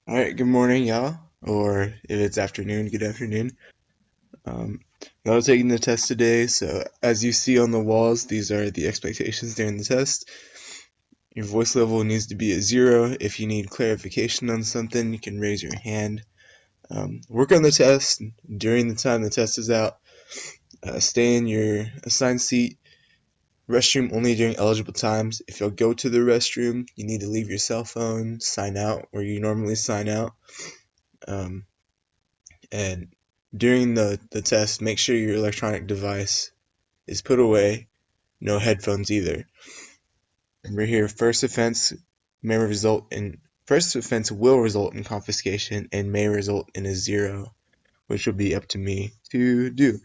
All right, good morning, y'all. Or if it's afternoon, good afternoon. Um, I was taking the test today, so as you see on the walls, these are the expectations during the test. Your voice level needs to be at 0. If you need clarification on something, you can raise your hand. Work on the test during the time the test is out. Stay in your assigned seat. Restroom only during eligible times. If you'll go to the restroom, you need to leave your cell phone, sign out where you normally sign out. Um, And during the test, make sure your electronic device is put away. No headphones either. Remember here, first offense will result in confiscation and may result in a 0, which will be up to me to do.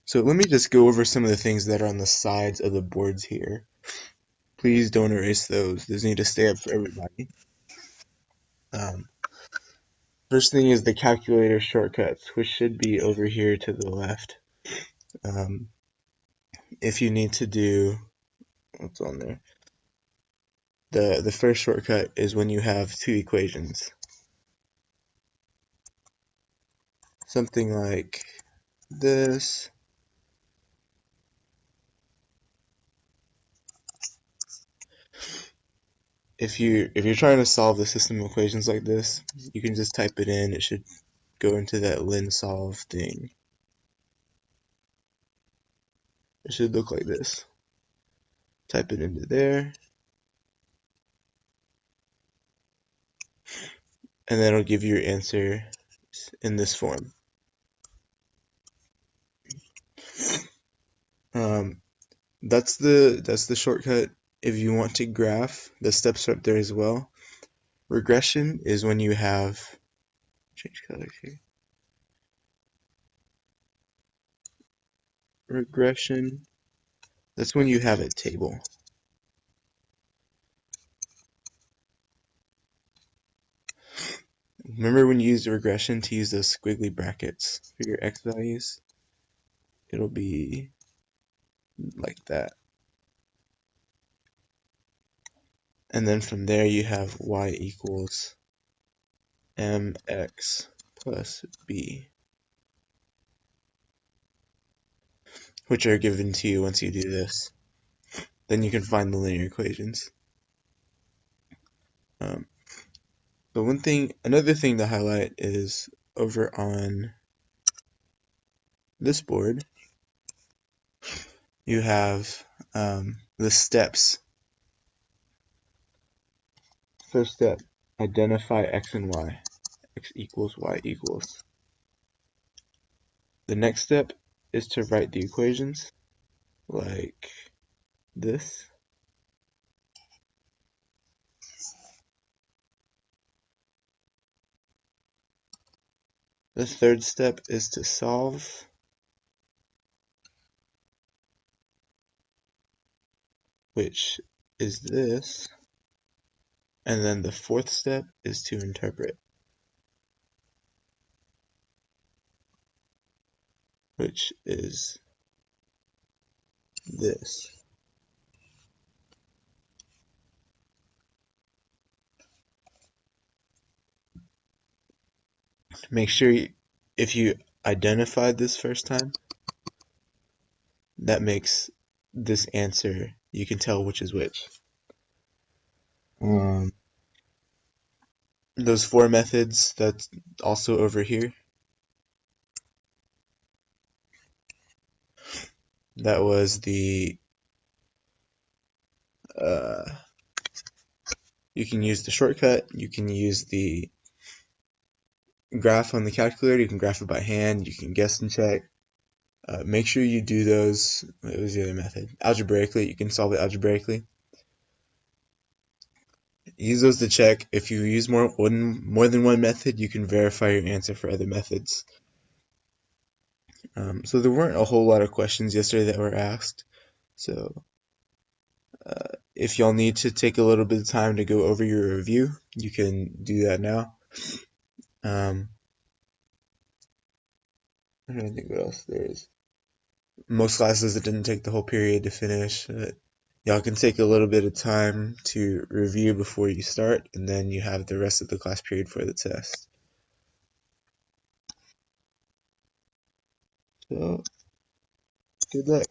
So let me just go over some of the things that are on the sides of the boards here. Please don't erase those. Those need to stay up for everybody. Um, First thing is the calculator shortcuts, which should be over here to the left. Um, if you need to do what's on there. The first shortcut is when you have two equations. Something like this. If you're trying to solve the system equations like this, you can just type it in. It should go into that linsolve thing. It should look like this. Type it into there, and then it'll give you your answer in this form. Um, that's the shortcut. If you want to graph, the steps are up there as well. Regression is when you have change colors here. Regression, that's when you have a table. Remember when you use regression to use those squiggly brackets for your x values? It'll be like that. And then from there you have y equals mx plus b, which are given to you once you do this. Then you can find the linear equations. Um, but another thing to highlight is over on this board, you have the steps. First step, identify x and y. X equals y equals. The next step is to write the equations like this. The third step is to solve, which is this. And then the fourth step is to interpret, which is this. Make sure if you identified this first time, that makes this answer, you can tell which is which. Um, those four methods, that's also over here. That was uh, you can use the shortcut, you can use the graph on the calculator, you can graph it by hand, you can guess and check. Make sure you do those. What was the other method? Algebraically, you can solve it algebraically. Use those to check. If you use more than one method, you can verify your answer for other methods. So there weren't a whole lot of questions yesterday that were asked. So if y'all need to take a little bit of time to go over your review, you can do that now. I don't think what else there is. Most classes it didn't take the whole period to finish. Y'all can take a little bit of time to review before you start, and then you have the rest of the class period for the test. So, good luck.